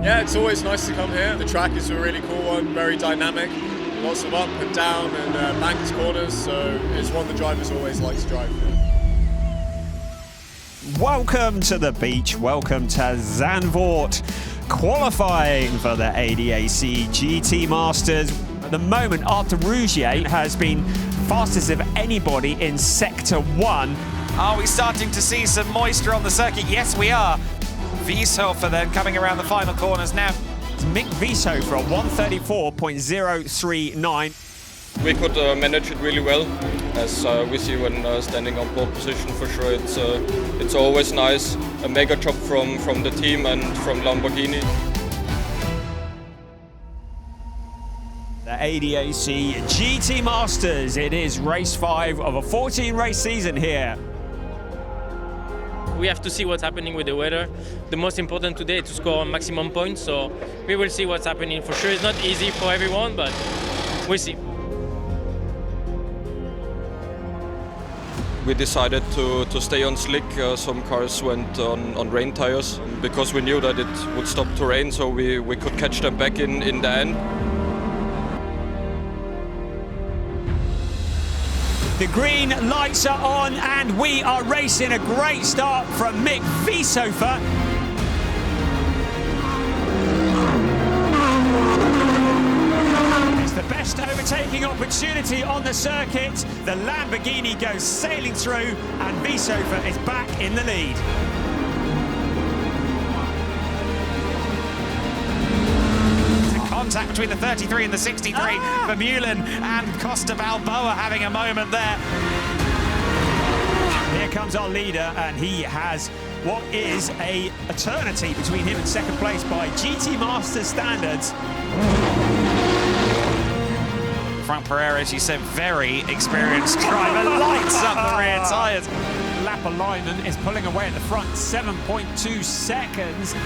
Yeah, it's always nice to come here. The track is a really cool one, very dynamic, lots of up and down and banked corners, so it's one the drivers always like to drive. Welcome to the beach, welcome to Zandvoort, qualifying for the ADAC GT Masters. At the moment, Arthur Rougier has been fastest of anybody in Sector 1. Are we starting to see some moisture on the circuit? Yes, we are. Wieshofer then coming around the final corners now. Mick Wieshofer at 134.039. We could manage it really well, as we see when standing on pole position. For sure, it's always nice. A mega job from the team and from Lamborghini. The ADAC GT Masters. It is race 5 of a 14-race season here. We have to see what's happening with the weather. The most important today is to score maximum points, so we will see what's happening. For sure, it's not easy for everyone, but we'll see. We decided to stay on slick. Some cars went on rain tires because we knew that it would stop to rain, so we could catch them back in the end. The green lights are on and we are racing. A great start from Mick Wieshofer. It's the best overtaking opportunity on the circuit. The Lamborghini goes sailing through and Wieshofer is back in the lead. Contact between the 33 and the 63 for Mullen, and Costa Balboa having a moment there. Here comes our leader, and he has what is a eternity between him and second place by GT Masters standards. Frank Pereira, as you said, very experienced driver, lights up the rear tyres. Lapalainen is pulling away at the front, 7.2 seconds.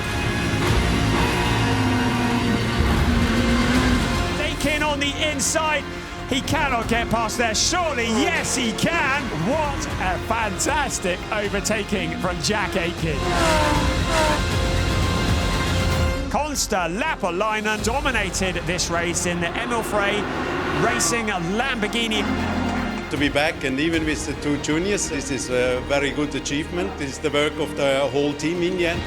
In on the inside, he cannot get past there. Surely, yes, he can. What a fantastic overtaking from Jack Aitken. Consta Lapalainen dominated this race in the Emil Frey Racing Lamborghini. To be back, and even with the two juniors, this is a very good achievement. This is the work of the whole team in the end.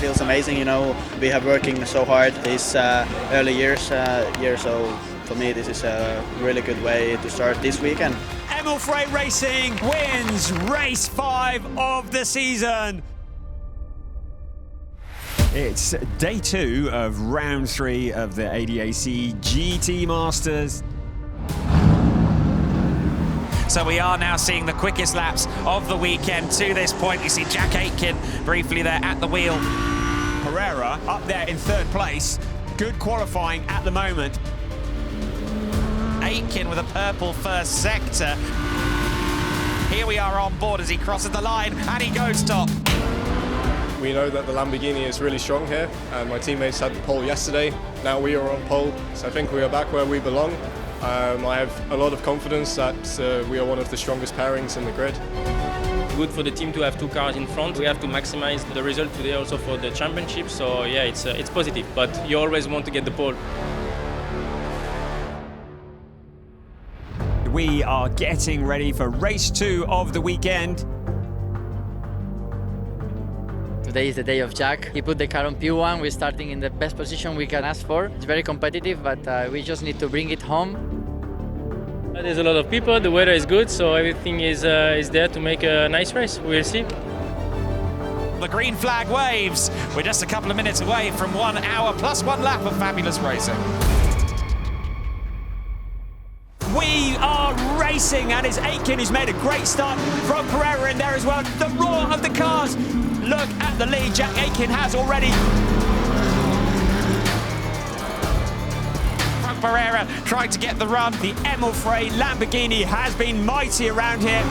Feels amazing, you know. We have working so hard these early years, so for me this is a really good way to start this weekend. Emil Frey Racing wins race 5 of the season. It's day 2 of round 3 of the ADAC GT Masters. So we are now seeing the quickest laps of the weekend to this point. You see Jack Aitken briefly there at the wheel. Pereira up there in 3rd place. Good qualifying at the moment. Aitken with a purple first sector. Here we are on board as he crosses the line and he goes top. We know that the Lamborghini is really strong here, and my teammates had the pole yesterday. Now we are on pole, so I think we are back where we belong. I have a lot of confidence that we are one of the strongest pairings in the grid. Good for the team to have 2 cars in front. We have to maximize the result today also for the championship, so yeah, it's positive, but you always want to get the pole. We are getting ready for race 2 of the weekend. Today is the day of Jack. He put the car on P1. We're starting in the best position we can ask for. It's very competitive, but we just need to bring it home. There's a lot of people, the weather is good, so everything is there to make a nice race. We'll see. The green flag waves. We're just a couple of minutes away from 1 hour plus 1 lap of fabulous racing. We are racing, and it's Aitken who's made a great start from Pereira in there as well. The roar of the cars. Look at the lead Jack Aitken has already. Pereira trying to get the run. The Emil Frey Lamborghini has been mighty around here.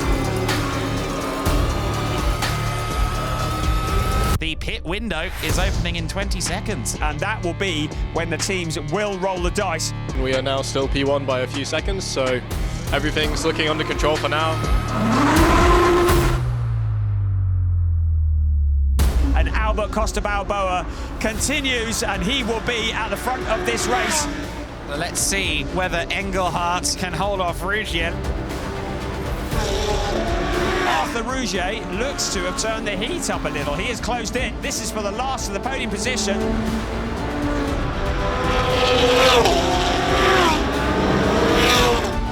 The pit window is opening in 20 seconds. And that will be when the teams will roll the dice. We are now still P1 by a few seconds, so everything's looking under control for now. and Albert Costa Balboa continues, and he will be at the front of this race. Let's see whether Engelhardt can hold off Rougier. Arthur Rougier looks to have turned the heat up a little. He is closed in. This is for the last of the podium position.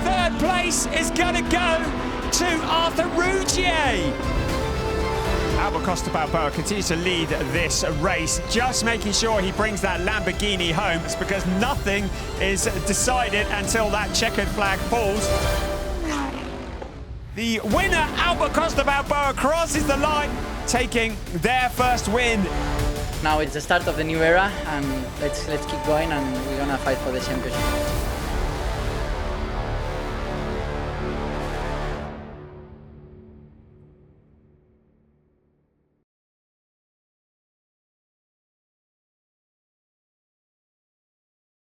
Third place is going to go to Arthur Rougier. Albert Costa Balboa continues to lead this race, just making sure he brings that Lamborghini home. It's because nothing is decided until that checkered flag falls. The winner, Albert Costa Balboa, crosses the line, taking their first win. Now it's the start of the new era, and let's keep going, and we're gonna fight for the championship.